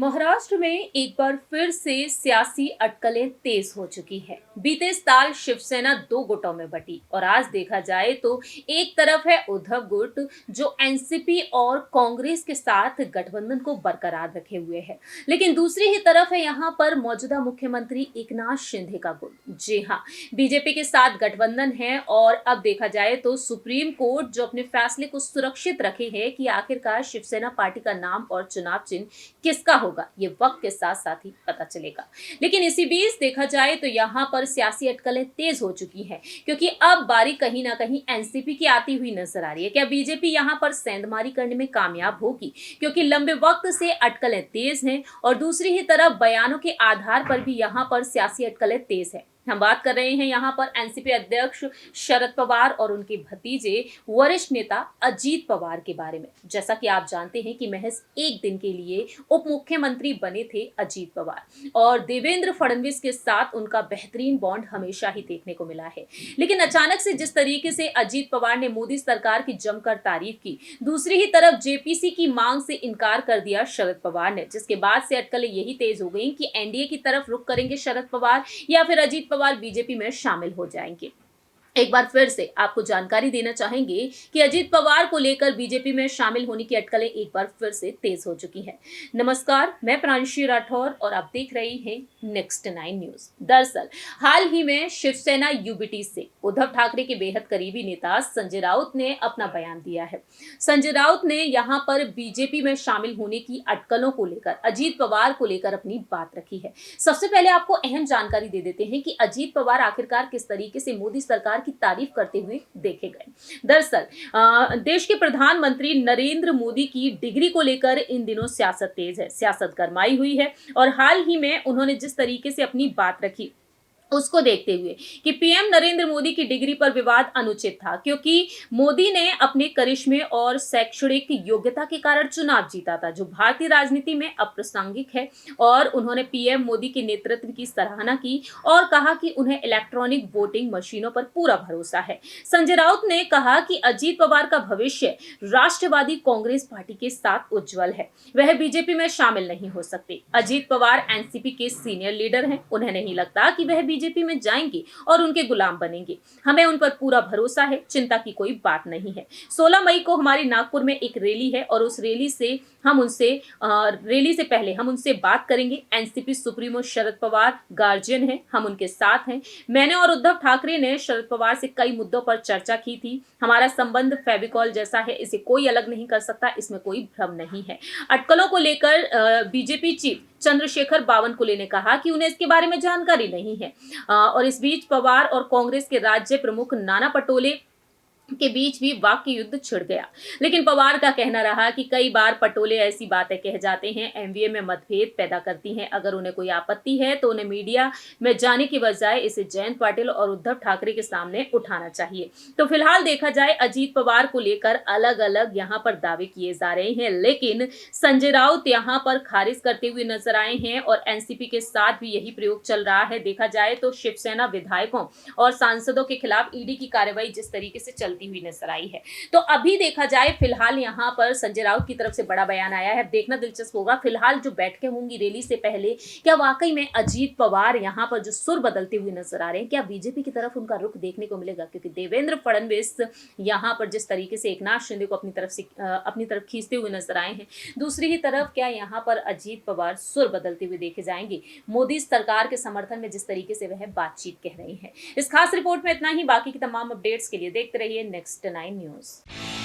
महाराष्ट्र में एक बार फिर से सियासी अटकलें तेज हो चुकी है। बीते साल शिवसेना दो गुटों में बटी और आज देखा जाए तो एक तरफ है उद्धव गुट जो एनसीपी और कांग्रेस के साथ गठबंधन को बरकरार रखे हुए है, लेकिन दूसरी ही तरफ है यहाँ पर मौजूदा मुख्यमंत्री एकनाथ शिंदे का गुट। जी हाँ, बीजेपी के साथ गठबंधन है और अब देखा जाए तो सुप्रीम कोर्ट जो अपने फैसले को सुरक्षित रखे है कि आखिरकार शिवसेना पार्टी का नाम और चुनाव चिन्ह किसका होगा, ये वक्त के साथ साथ ही पता चलेगा। लेकिन इसी बीच देखा जाए तो यहाँ पर सियासी अटकलें तेज हो चुकी हैं, क्योंकि अब बारी कहीं ना कहीं एनसीपी की आती हुई नजर आ रही है। क्या बीजेपी यहाँ पर सेंधमारी करने में कामयाब होगी, क्योंकि लंबे वक्त से अटकलें तेज हैं और दूसरी ही तरफ बयानों के आधार पर भी यहाँ पर सियासी अटकलें तेज है। हम बात कर रहे हैं यहाँ पर एनसीपी अध्यक्ष शरद पवार और उनके भतीजे वरिष्ठ नेता अजीत पवार के बारे में। जैसा कि आप जानते हैं कि महज एक दिन के लिए उप मुख्यमंत्री बने थे अजीत पवार और देवेंद्र फडणवीस के साथ उनका बेहतरीन बॉन्ड हमेशा ही देखने को मिला है। लेकिन अचानक से जिस तरीके से अजीत पवार ने मोदी सरकार की जमकर तारीफ की, दूसरी ही तरफ जेपीसी की मांग से इनकार कर दिया शरद पवार ने, जिसके बाद से अटकलें यही तेज हो गई कि एनडीए की तरफ रुख करेंगे शरद पवार या फिर अजीत पवार बीजेपी में शामिल हो जाएंगे। एक बार फिर से आपको जानकारी देना चाहेंगे कि अजीत पवार को लेकर बीजेपी में शामिल होने की अटकलें एक बार फिर से तेज हो चुकी हैं। नमस्कार, मैं प्रांशी राठौर और आप देख रहे हैं नेक्स्ट 9 न्यूज। दरअसल हाल ही में शिवसेना यूबीटी से उद्धव ठाकरे के बेहद करीबी नेता संजय राउत ने अपना बयान दिया है। संजय राउत ने यहां पर बीजेपी में शामिल होने की अटकलों को लेकर अजीत पवार को लेकर अपनी बात रखी है। सबसे पहले आपको अहम जानकारी दे देते हैं कि अजीत पवार आखिरकार किस तरीके से मोदी सरकार की तारीफ करते हुए देखे गए। दरअसल देश के प्रधानमंत्री नरेंद्र मोदी की डिग्री को लेकर इन दिनों सियासत तेज है, सियासत गरमाई हुई है और हाल ही में उन्होंने जिस तरीके से अपनी बात रखी उसको देखते हुए कि पीएम नरेंद्र मोदी की डिग्री पर विवाद अनुचित था, क्योंकि मोदी ने अपने करिश्मे और शैक्षणिक योग्यता के कारण चुनाव जीता था, जो भारतीय राजनीति में अप्रासंगिक है। और उन्होंने पीएम मोदी के नेतृत्व की सराहना की और कहा कि उन्हें इलेक्ट्रॉनिक वोटिंग मशीनों पर पूरा भरोसा है। संजय राउत ने कहा कि अजीत पवार का भविष्य राष्ट्रवादी कांग्रेस पार्टी के साथ उज्जवल है, वह बीजेपी में शामिल नहीं हो सकते। अजीत पवार एनसीपी के सीनियर लीडर हैं, उन्हें नहीं लगता कि वह बीजेपी में जाएंगे और उनके गुलाम बनेंगे। हमें उन पर पूरा भरोसा है, चिंता की कोई बात नहीं है। 16 मई को हमारी नागपुर में एक रैली है और उस रैली से पहले हम उनसे बात करेंगे। NCP supremo Sharad Pawar guardian हैं, हम उनके साथ हैं। मैंने और उद्धव ठाकरे ने शरद पवार से कई मुद्दों पर चर्चा की थी। हमारा संबंध फेविकॉल जैसा है, इसे कोई अलग नहीं कर सकता, इसमें कोई भ्रम नहीं है। अटकलों को लेकर बीजेपी चीफ चंद्रशेखर बावनकुले ने कहा कि उन्हें इसके बारे में जानकारी नहीं है। और इस बीच पवार और कांग्रेस के राज्य प्रमुख नाना पटोले के बीच भी वाक्य युद्ध छिड़ गया। लेकिन पवार का कहना रहा कि कई बार पटोले ऐसी बातें कह जाते हैं, एमवीए में मतभेद पैदा करती हैं। अगर उन्हें कोई आपत्ति है तो उन्हें मीडिया में जाने की बजाय इसे जयंत पाटिल और उद्धव ठाकरे के सामने उठाना चाहिए। तो फिलहाल देखा जाए अजीत पवार को लेकर अलग अलग यहाँ पर दावे किए जा रहे हैं, लेकिन संजय राउत यहाँ पर खारिज करते हुए नजर आए हैं और एनसीपी के साथ भी यही प्रयोग चल रहा है। देखा जाए तो शिवसेना विधायकों और सांसदों के खिलाफ ईडी की कार्रवाई जिस तरीके से चलती हुई नजर आई है, तो अभी देखा जाए फिलहाल यहाँ पर संजय राउत की तरफ से बड़ा बयान आया है। देखना दिलचस्प होगा फिलहाल जो बैठकें होंगी रैली से पहले, क्या वाकई में अजीत पवार यहाँ पर जो सुर बदलते हुए नजर आ रहे हैं, क्या बीजेपी की तरफ उनका रुख देखने को मिलेगा, क्योंकि देवेंद्र फडणवीस यहाँ पर जिस तरीके से एकनाथ शिंदे को अपनी तरफ खींचते हुए नजर आए हैं, दूसरी ही तरफ क्या यहाँ पर अजीत पवार सुर बदलते हुए देखे जाएंगे मोदी सरकार के समर्थन में, जिस तरीके से वह बातचीत कह रहे हैं। इस खास रिपोर्ट में इतना ही। बाकी की तमाम अपडेट्स के लिए देखते रहिए नेक्स्ट 9 न्यूज।